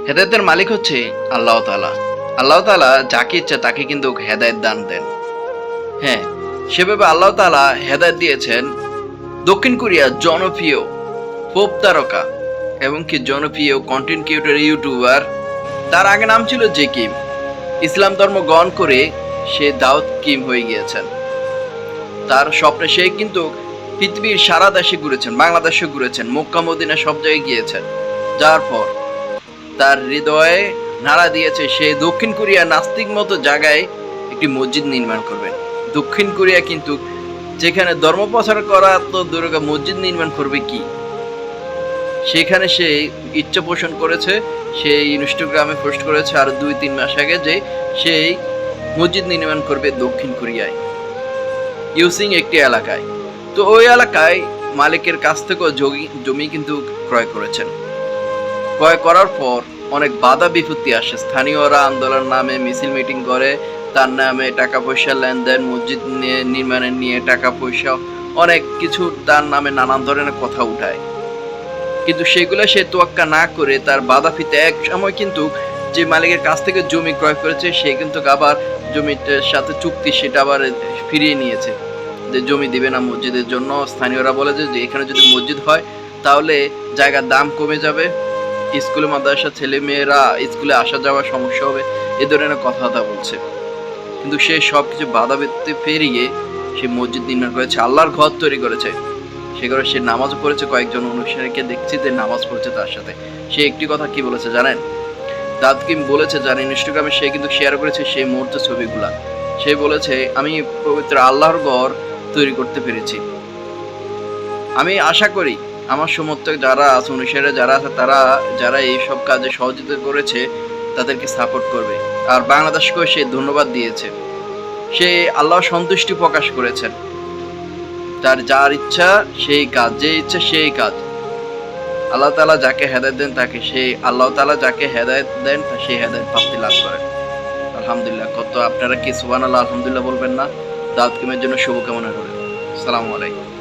হেদায়েতের মালিক হচ্ছে আল্লাহ তাআলা। আল্লাহ তাআলা যাকে ইচ্ছা তাকে কিন্তু হেদায়েত দান দেন। হ্যাঁ, সেভাবে আল্লাহ তাআলা হেদায়েত দিয়েছেন দক্ষিণ কোরিয়ার জনপ্রিয় পোপ তারকা এবং কি জনপ্রিয় কন্টেন্ট ক্রিয়েটর ইউটিউবার। তার আগে নাম ছিল জে কিম। ইসলাম ধর্ম গ্রহণ করে সে দাউদ কিম হয়ে গিয়েছেন। তার স্বপ্নে সে কিন্তু পৃথিবীর সারা দেশে ঘুরেছেন, বাংলাদেশে ঘুরেছেন, মক্কা মদিনা সব জায়গায় গিয়েছেন। যাওয়ার পর তার হৃদয়ে নাড়া দিয়েছে সে দক্ষিণ কোরিয়ার নাস্তিক মতো জায়গায় একটি মসজিদ নির্মাণ করবেন। দক্ষিণ কোরিয়া কিন্তু যেখানে ধর্ম প্রচার করা তো দুর্গা মসজিদ নির্মাণ করবে কি, সেখানে সে ইচ্ছা পোষণ করেছে। সে ইনস্টাগ্রামে পোস্ট করেছে আর 2-3 মাস আগে যে সেই মসজিদ নির্মাণ করবে দক্ষিণ কোরিয়ায় ইউসিং একটি এলাকায়। তো ওই এলাকায় মালিকের কাছ থেকেও জমি কিন্তু ক্রয় করেছেন। ক্রয় করার পর অনেক বাধা বিপত্তি আসে। স্থানীয়রা আন্দোলন নামে মিছিল মিটিং করে, তার নামে টাকা পয়সা লেনদেন, মসজিদ নির্মাণের নিয়ে টাকা পয়সা অনেক কিছু তার নামে নানান ধরনের কথা উঠায়। কিন্তু সেগুলো সে তোয়াক্কা না করে তার বাধা ফিতে এক সময় কিন্তু যে মালিকের কাছ থেকে জমি ক্রয় করেছে সে কিন্তু আবার জমিটার সাথে চুক্তি সেটা আবার ফিরিয়ে নিয়েছে, যে জমি দিবে না মসজিদের জন্য। স্থানীয়রা বলে যে এখানে যদি মসজিদ হয় তাহলে জায়গার দাম কমে যাবে, স্কুলে মাদ্রাসা ছেলে মেয়েরা স্কুলে আসা যাওয়ার সমস্যা হবে, এ ধরনের কথাবার্তা বলছে। কিন্তু সে সবকিছু বাধা বিপত্তি পেরিয়ে সে মসজিদ নির্মাণ করেছে, আল্লাহর ঘর তৈরি করেছে। সে ঘরে সে নামাজ পড়েছে, কয়েকজন অনুসারীকে দেখছি যে নামাজ পড়ছে তার সাথে। সে একটি কথা কি বলেছে জানেন? দাউদ কিম বলেছে জানেন, ইনস্টাগ্রামে সে কিন্তু শেয়ার করেছে সেই মুহূর্তের ছবিগুলা। সে বলেছে আমি পবিত্র আল্লাহর ঘর তৈরি করতে পেরেছি। আমি আশা করি আমার সমর্থক যারা আছে, অনুসারীরা যারা আছে, তারা যারা এইসব কাজে সহযোগিতা করেছে তাদেরকে সাপোর্ট করবে। আর বাংলাদেশকেও সে ধন্যবাদ দিয়েছে। সে আল্লাহ সন্তুষ্টি প্রকাশ করেছেন। তার যার ইচ্ছা সেই কাজ, যে ইচ্ছা সেই কাজ। আল্লাহ তাআলা যাকে হেদায়েত দেন তাকে সেই আল্লাহ তাআলা যাকে হেদায়েত দেন সেই হেদায়েত প্রাপ্তি লাভ করেন। আলহামদুলিল্লাহ। কত আপনারা কি সুবহানাল্লাহ আলহামদুলিল্লাহ বলবেন না? দাউদ কিমের জন্য শুভকামনা করেন। আসসালামু আলাইকুম।